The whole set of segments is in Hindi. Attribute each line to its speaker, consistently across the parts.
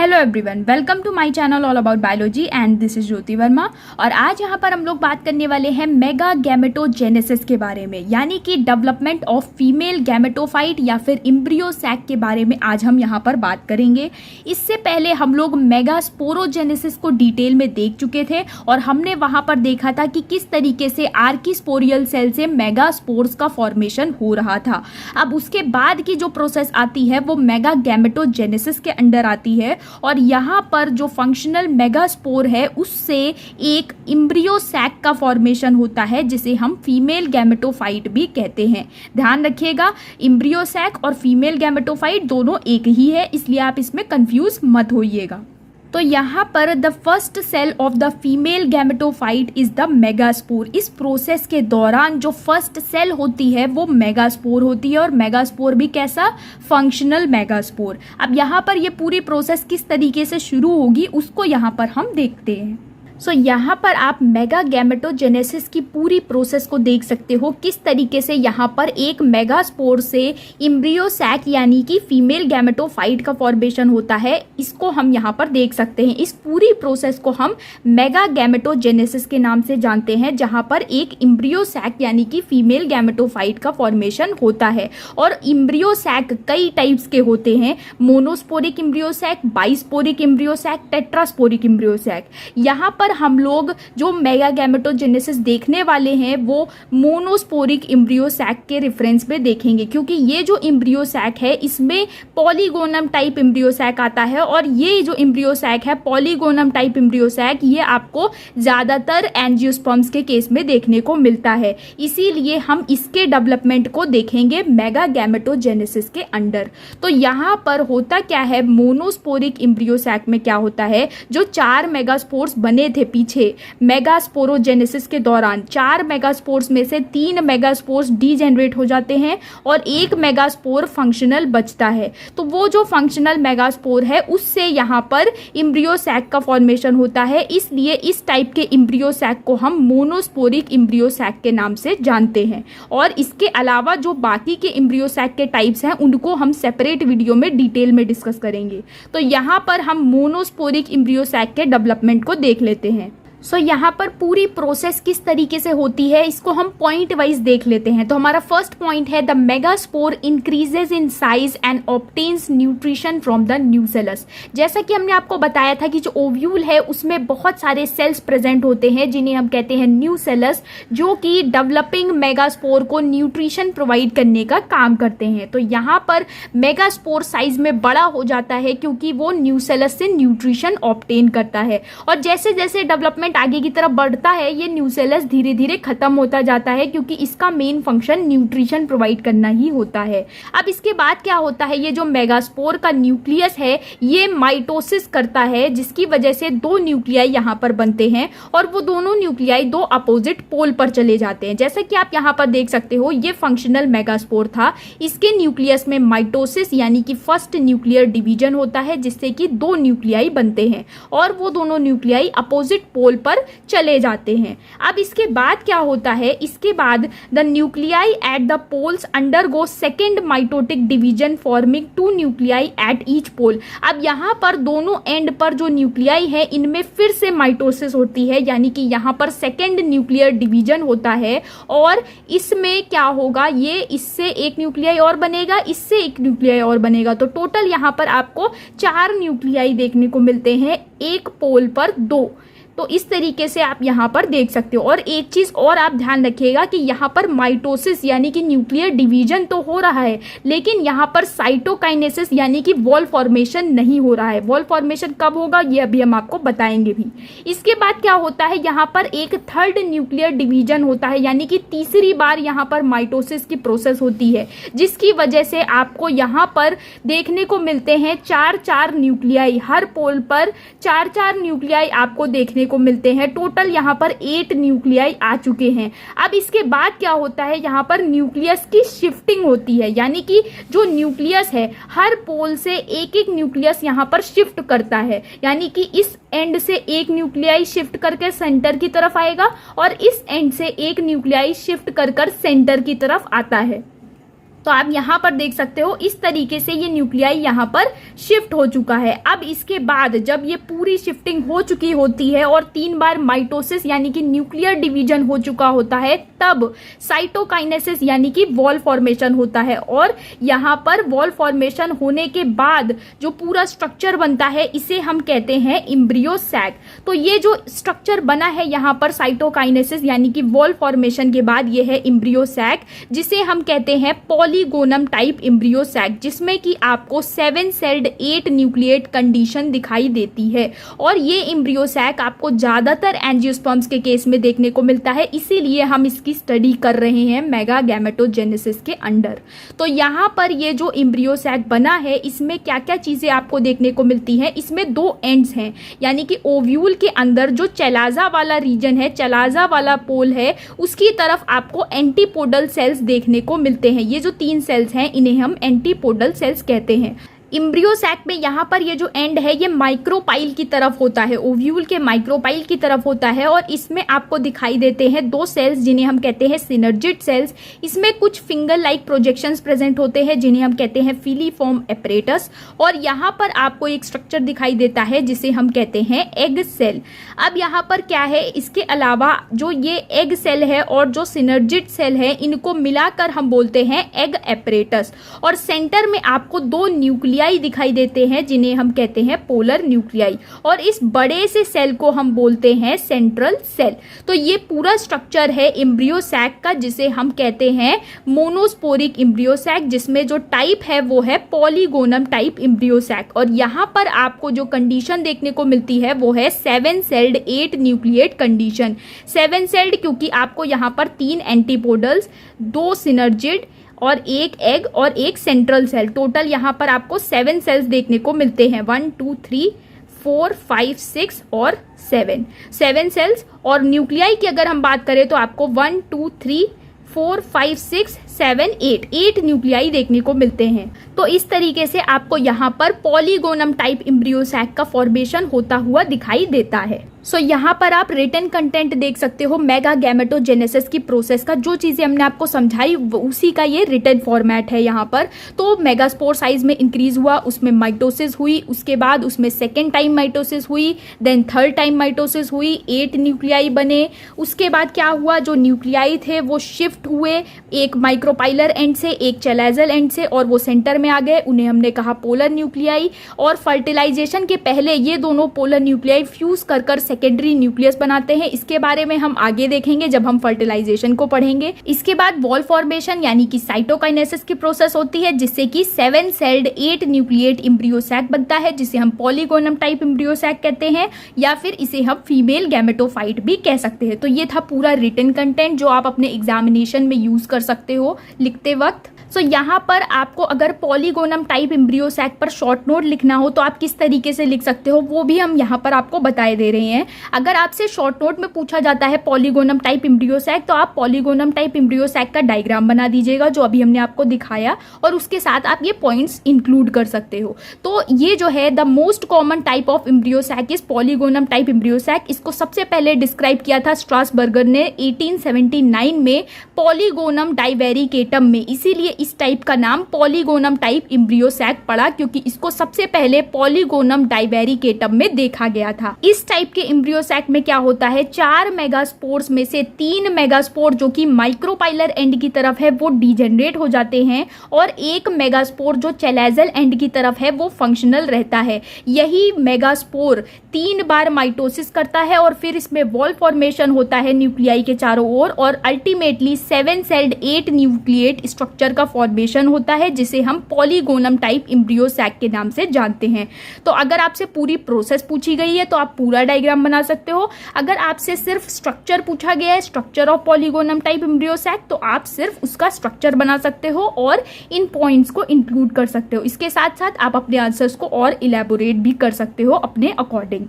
Speaker 1: Hello everyone, welcome to my channel all about biology and this is Jyoti Verma. और आज यहाँ पर हम लोग बात करने वाले हैं मेगा गैमेटोजेनेसिस के बारे में, यानी कि डेवलपमेंट ऑफ फीमेल गैमेटोफाइट या फिर एम्ब्रियो सैक के बारे में आज हम यहाँ पर बात करेंगे। इससे पहले हम लोग मेगा स्पोरोजेनेसिस को डिटेल में देख चुके थे और हमने वहाँ पर देखा था कि किस तरीके से आर्किस्पोरियल सेल से मेगा स्पोर्स का फॉर्मेशन हो रहा था। अब उसके बाद की जो प्रोसेस आती है वो मेगा गैमेटोजेनेसिस के अंडर आती है और यहाँ पर जो फंक्शनल मेगास्पोर है उससे एक एम्ब्रियो सैक का फॉर्मेशन होता है जिसे हम फीमेल गैमेटोफाइट भी कहते हैं। ध्यान रखिएगा, एम्ब्रियो सैक और फीमेल गैमेटोफाइट दोनों एक ही है, इसलिए आप इसमें कंफ्यूज मत होइएगा। तो यहाँ पर the first cell of the female gametophyte is the megaspore. इस प्रोसेस के दौरान जो फर्स्ट सेल होती है वो मेगास्पोर होती है और मेगास्पोर भी कैसा, फंक्शनल मेगास्पोर। अब यहाँ पर ये पूरी प्रोसेस किस तरीके से शुरू होगी उसको यहाँ पर हम देखते हैं। यहाँ पर आप मेगा गैमेटोजेनेसिस की पूरी प्रोसेस को देख सकते हो, किस तरीके से यहाँ पर एक मेगास्पोर से एम्ब्रियो सैक यानी कि फीमेल गैमेटोफाइट का फॉर्मेशन होता है। इसको हम यहाँ पर देख सकते हैं। इस पूरी प्रोसेस को हम मेगा गैमेटोजेनेसिस के नाम से जानते हैं, जहाँ पर एक एम्ब्रियो सैक यानी कि फीमेल गैमेटोफाइट का फॉर्मेशन होता है। और एम्ब्रियो सैक कई टाइप्स के होते हैं, monosporic embryo sac, bisporic embryo sac, tetrasporic embryo sac. यहाँ पर हम लोग जो मेगा गैमेटोजेनेसिस देखने वाले हैं वो मोनोस्पोरिक एम्ब्रियो सैक के रेफरेंस में देखेंगे, क्योंकि ये जो एम्ब्रियो सैक है इसमें पॉलीगोनम टाइप एम्ब्रियो सैक आता है और ये जो एम्ब्रियो सैक है पॉलीगोनम टाइप एम्ब्रियो सैक ये आपको ज़्यादातर एंजियोस्पर्म्स के केस में देखने को मिलता है। इसीलिए हम इसके डेवलपमेंट को देखेंगे मेगा गैमेटोजेनेसिस के अंडर। तो यहाँ पर होता क्या है, मोनोस्पोरिक एम्ब्रियो सैक में क्या होता है, जो 4 मेगास्पोर्स बने थे पीछे मेगास्पोरोजेनेसिस के दौरान, 4 मेगास्पोर्स में से 3 मेगास्पोर्स डीजेनरेट हो जाते हैं और 1 मेगास्पोर फंक्शनल बचता है। तो वो जो फंक्शनल मेगास्पोर है उससे यहाँ पर एम्ब्रियो सैक का फॉर्मेशन होता है। इसलिए इस टाइप के एम्ब्रियो सैक को हम मोनोस्पोरिक एम्ब्रियो सैक के नाम से जानते हैं। और इसके अलावा जो बाकी के एम्ब्रियो सैक के टाइप्स हैं उनको हम सेपरेट वीडियो में डिटेल में डिस्कस करेंगे। तो यहाँ पर हम मोनोस्पोरिक एम्ब्रियो सैक के डेवलपमेंट को देख लेते हैं। यहाँ पर पूरी प्रोसेस किस तरीके से होती है इसको हम पॉइंट वाइज देख लेते हैं। तो हमारा फर्स्ट पॉइंट है, the megaspore increases in size and obtains nutrition from the nucellus. जैसा कि हमने आपको बताया था कि जो ओव्यूल है उसमें बहुत सारे सेल्स प्रेजेंट होते हैं जिन्हें हम कहते हैं न्यूसेलस, जो कि डेवलपिंग मेगास्पोर को न्यूट्रिशन प्रोवाइड करने का काम करते हैं। तो यहाँ पर मेगास्पोर साइज में बड़ा हो जाता है क्योंकि वो न्यूसेलस से न्यूट्रिशन ऑब्टेन करता है और जैसे जैसे डेवलपमेंट आगे की तरफ बढ़ता है ये न्यूसेलस धीरे धीरे खत्म होता जाता है, क्योंकि इसका मेन फंक्शन न्यूट्रिशन प्रोवाइड करना ही होता है। अब इसके बाद क्या होता है, ये जो मेगास्पोर का न्यूक्लियस है ये माइटोसिस करता है, जिसकी वजह से 2 न्यूक्लियाई यहाँ पर बनते हैं और वो दोनों न्यूक्लियाई 2 अपोजिट पोल पर चले जाते हैं। जैसा कि आप यहाँ पर देख सकते हो ये फंक्शनल मेगास्पोर था, इसके न्यूक्लियस में माइटोसिस यानी कि फर्स्ट न्यूक्लियर डिवीजन होता है जिससे कि 2 न्यूक्लियाई बनते हैं और वो दोनों न्यूक्लियाई अपोजिट पोल पर चले जाते हैं। अब इसके बाद क्या होता है, इसके बाद the nuclei at the poles undergo second mitotic division forming 2 nuclei at each pole. अब यहाँ पर दोनों एंड पर जो न्यूक्लियाई है इनमें फिर से माइटोसिस होती है, यानी कि यहाँ पर सेकेंड न्यूक्लियर डिवीजन होता है और इसमें क्या होगा, ये इससे एक न्यूक्लियाई और बनेगा, इससे एक न्यूक्लियाई और बनेगा। तो टोटल यहाँ पर आपको 4 न्यूक्लियाई देखने को मिलते हैं, एक पोल पर 2। तो इस तरीके से आप यहाँ पर देख सकते हो। और एक चीज़ और आप ध्यान रखिएगा कि यहाँ पर माइटोसिस यानी कि न्यूक्लियर डिवीजन तो हो रहा है, लेकिन यहाँ पर साइटोकाइनेसिस यानी कि वॉल फॉर्मेशन नहीं हो रहा है। वॉल फॉर्मेशन कब होगा ये अभी हम आपको बताएंगे भी। इसके बाद क्या होता है, यहाँ पर एक थर्ड न्यूक्लियर डिवीजन होता है, यानी कि तीसरी बार यहाँ पर माइटोसिस की प्रोसेस होती है, जिसकी वजह से आपको यहाँ पर देखने को मिलते हैं 4-4 न्यूक्लियाई, हर पोल पर 4-4 न्यूक्लियाई आपको देखने को मिलते हैं। टोटल यहाँ पर 8 न्यूक्लियाई आ चुके हैं। अब इसके बाद क्या होता है, यहाँ पर न्यूक्लियस की शिफ्टिंग होती है, यानी कि जो न्यूक्लियस है हर पोल से एक एक न्यूक्लियस यहाँ पर शिफ्ट करता है, यानी कि इस एंड से एक न्यूक्लियाई शिफ्ट करके सेंटर की तरफ आएगा और इस एंड से एक न्यूक्लियाई शिफ्ट कर सेंटर की तरफ आता है। तो आप यहाँ पर देख सकते हो इस तरीके से ये न्यूक्लियाई यहाँ पर शिफ्ट हो चुका है। अब इसके बाद जब ये पूरी शिफ्टिंग हो चुकी होती है और 3 बार माइटोसिस यानी कि न्यूक्लियर डिवीजन हो चुका होता है, तब साइटोकाइनेसिस यानी कि वॉल फॉर्मेशन होता है। और यहाँ पर वॉल फॉर्मेशन होने के बाद जो पूरा स्ट्रक्चर बनता है इसे हम कहते हैं एम्ब्रियो सैक। तो ये जो स्ट्रक्चर बना है यहाँ पर साइटोकाइनेसिस यानी कि वॉल फॉर्मेशन के बाद, ये है एम्ब्रियो सैक, जिसे हम कहते हैं पॉलीगोनम टाइप एम्ब्रियो सैक, जिसमें कि आपको 7 सेल्ड 8 न्यूक्लिएट कंडीशन दिखाई देती है। और ये एम्ब्रियो सैक आपको ज्यादातर एंजियोस्पर्म्स के केस में देखने को मिलता है, इसीलिए हम इसकी स्टडी कर रहे हैं मेगा गैमेटोजेनेसिस के अंडर। तो यहाँ पर ये जो एम्ब्रियो सैक बना है इसमें क्या क्या चीजें आपको देखने को मिलती हैं। इसमें 2 एंड्स हैं, यानी कि ओव्यूल के अंदर जो चलाजा वाला रीजन है, चलाजा वाला पोल है, उसकी तरफ आपको एंटीपोडल सेल्स देखने को मिलते हैं। ये जो 3 सेल्स हैं इन्हें हम एंटीपोडल सेल्स कहते हैं। एम्ब्रियो सैक में यहाँ पर ये जो एंड है ये माइक्रोपाइल की तरफ होता है, ओव्यूल के माइक्रोपाइल की तरफ होता है। और इसमें आपको दिखाई देते हैं 2 सेल्स जिन्हें हम कहते हैं सिनर्जिड सेल्स। इसमें कुछ फिंगर लाइक प्रोजेक्शंस प्रेजेंट होते हैं जिन्हें हम कहते हैं फिलीफॉर्म एपरेटस। और यहाँ पर आपको एक स्ट्रक्चर दिखाई देता है जिसे हम कहते हैं एग सेल। अब यहाँ पर क्या है, इसके अलावा जो ये एग सेल है और जो सिनर्जिड सेल है इनको मिलाकर हम बोलते हैं एग एपरेटस। और सेंटर में आपको 2 न्यूक्लियाई दिखाई देते हैं जिन्हें हम कहते हैं पोलर न्यूक्लियाई। और इस बड़े से सेल को हम बोलते हैं सेंट्रल सेल। तो ये पूरा स्ट्रक्चर है एम्ब्रियो सैक का, जिसे हम कहते हैं मोनोस्पोरिक एम्ब्रियो सैक, जिसमें जो टाइप है वो है पॉलीगोनम टाइप एम्ब्रियो सैक। और यहाँ पर आपको जो कंडीशन देखने को मिलती है वो है 7 सेल्ड 8 न्यूक्लिएट कंडीशन। 7 सेल्ड क्योंकि आपको यहाँ पर 3 एंटीपोडल्स, 2 सिनर्जिड और 1 एग और 1 सेंट्रल सेल, टोटल यहाँ पर आपको 7 सेल्स देखने को मिलते हैं। 1 2 3 4 5 6 और 7 सेल्स। और न्यूक्लियाई की अगर हम बात करें तो आपको 1 2 3 4 5 6 7 8 न्यूक्लियाई देखने को मिलते हैं। तो इस तरीके से आपको यहाँ पर पॉलीगोनम टाइप एम्ब्रियो सैक का फॉर्मेशन होता हुआ दिखाई देता है। सो यहाँ पर आप रिटन कंटेंट देख सकते हो मेगा गैमेटोजेनेसिस की प्रोसेस का। जो चीज़ें हमने आपको समझाई उसी का ये रिटन फॉर्मेट है यहाँ पर। तो मेगास्पोर साइज में इंक्रीज हुआ, उसमें माइटोसिस हुई, उसके बाद उसमें सेकेंड टाइम माइटोसिस हुई, देन थर्ड टाइम माइटोसिस हुई, 8 न्यूक्लियाई बने। उसके बाद क्या हुआ, जो न्यूक्लियाई थे वो शिफ्ट हुए, एक माइक्रोपाइलर एंड से एक चैलाजल एंड से, और वो सेंटर में आ गए, उन्हें हमने कहा पोलर न्यूक्लियाई। और फर्टिलाइजेशन के पहले ये दोनों पोलर न्यूक्लियाई फ्यूज कर सेकेंडरी न्यूक्लियस बनाते हैं। इसके बारे में हम आगे देखेंगे जब हम फर्टिलाइजेशन को पढ़ेंगे। इसके बाद वॉल फॉर्मेशन यानी कि साइटोकाइनेसिस की प्रोसेस होती है, जिससे कि 7 सेल्ड 8 न्यूक्लिएट एम्ब्रियो सैक बनता है, जिसे हम पॉलीगोनम टाइप एम्ब्रियो सैक कहते हैं, या फिर इसे हम फीमेल गैमेटोफाइट भी कह सकते हैं। तो ये था पूरा रिटन कंटेंट जो आप अपने एग्जामिनेशन में यूज कर सकते हो लिखते वक्त। सो यहाँ पर आपको अगर पॉलीगोनम टाइप एम्ब्रियो सैक पर शॉर्ट नोट लिखना हो तो आप किस तरीके से लिख सकते हो वो भी हम यहाँ पर आपको बताए दे रहे हैं। अगर आपसे शॉर्ट नोट में पूछा जाता है पॉलीगोनम टाइप एम्ब्रियो सैक, तो आप पॉलीगोनम टाइप एम्ब्रियो सैक का डायग्राम बना दीजिएगा जो अभी हमने आपको दिखाया, और उसके साथ आप ये पॉइंट्स इंक्लूड कर सकते हो। तो ये जो है the most common type of embryo sac is polygonum type embryo sac. इसको सबसे पहले डिस्क्राइब किया था स्ट्रासबर्गर ने 1879 में पॉलीगोनम डाइवेरिकेटम में, इसीलिए इस टाइप का नाम पॉलीगोनम टाइप एम्ब्रियो सैक पड़ा, क्योंकि इसको सबसे पहले पॉलीगोनम डाइवेरिकेटम में देखा गया था। इस टाइप के एम्ब्रियो सैक में क्या होता है, 4 मेगास्पोर्स में से 3 मेगास्पोर जो कि माइक्रोपाइलर एंड की तरफ है वो डिजेनरेट हो जाते हैं, और 1 मेगास्पोर जो चैलाजल एंड की तरफ है वो फंक्शनल रहता है। यही मेगास्पोर 3 बार माइटोसिस करता है और फिर इसमें वॉल फॉर्मेशन होता है न्यूक्लियाई के चारों ओर, और अल्टीमेटली 7 सेल्ड 8 न्यूक्लिएट स्ट्रक्चर का फॉर्मेशन होता है, जिसे हम पॉलीगोनम टाइप एम्ब्रियो सैक के नाम से जानते हैं। तो अगर आपसे पूरी प्रोसेस पूछी गई है तो आप पूरा डायग्राम बना सकते हो। अगर आपसे सिर्फ स्ट्रक्चर पूछा गया है, structure of polygonum type embryo sac, तो आप सिर्फ उसका स्ट्रक्चर बना सकते हो और इन पॉइंट्स को इंक्लूड कर सकते हो। इसके साथ साथ आप अपने आंसर्स को और इलेबोरेट भी कर सकते हो अपने अकॉर्डिंग।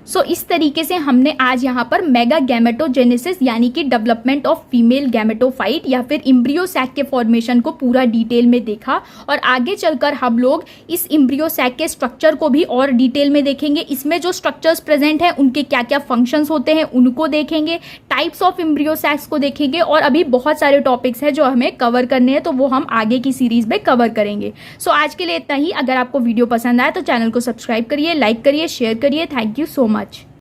Speaker 1: सो इस तरीके से हमने आज यहाँ पर मेगा गैमेटोजेनेसिस यानी कि डेवलपमेंट ऑफ फीमेल गैमेटोफाइट या फिर एम्ब्रियो सैक के फॉर्मेशन को पूरा डिटेल में देखा, और आगे चलकर हम लोग इस एम्ब्रियो सैक के स्ट्रक्चर को भी और डिटेल में देखेंगे। इसमें जो स्ट्रक्चर्स प्रेजेंट हैं उनके क्या क्या फंक्शंस होते हैं उनको देखेंगे, टाइप्स ऑफ एम्ब्रियो सैक्स को देखेंगे, और अभी बहुत सारे टॉपिक्स हैं जो हमें कवर करने हैं, तो वो हम आगे की सीरीज में कवर करेंगे। सो आज के लिए इतना ही। अगर आपको वीडियो पसंद आए तो चैनल को सब्सक्राइब करिए, लाइक करिए, शेयर करिए। Thank you so much.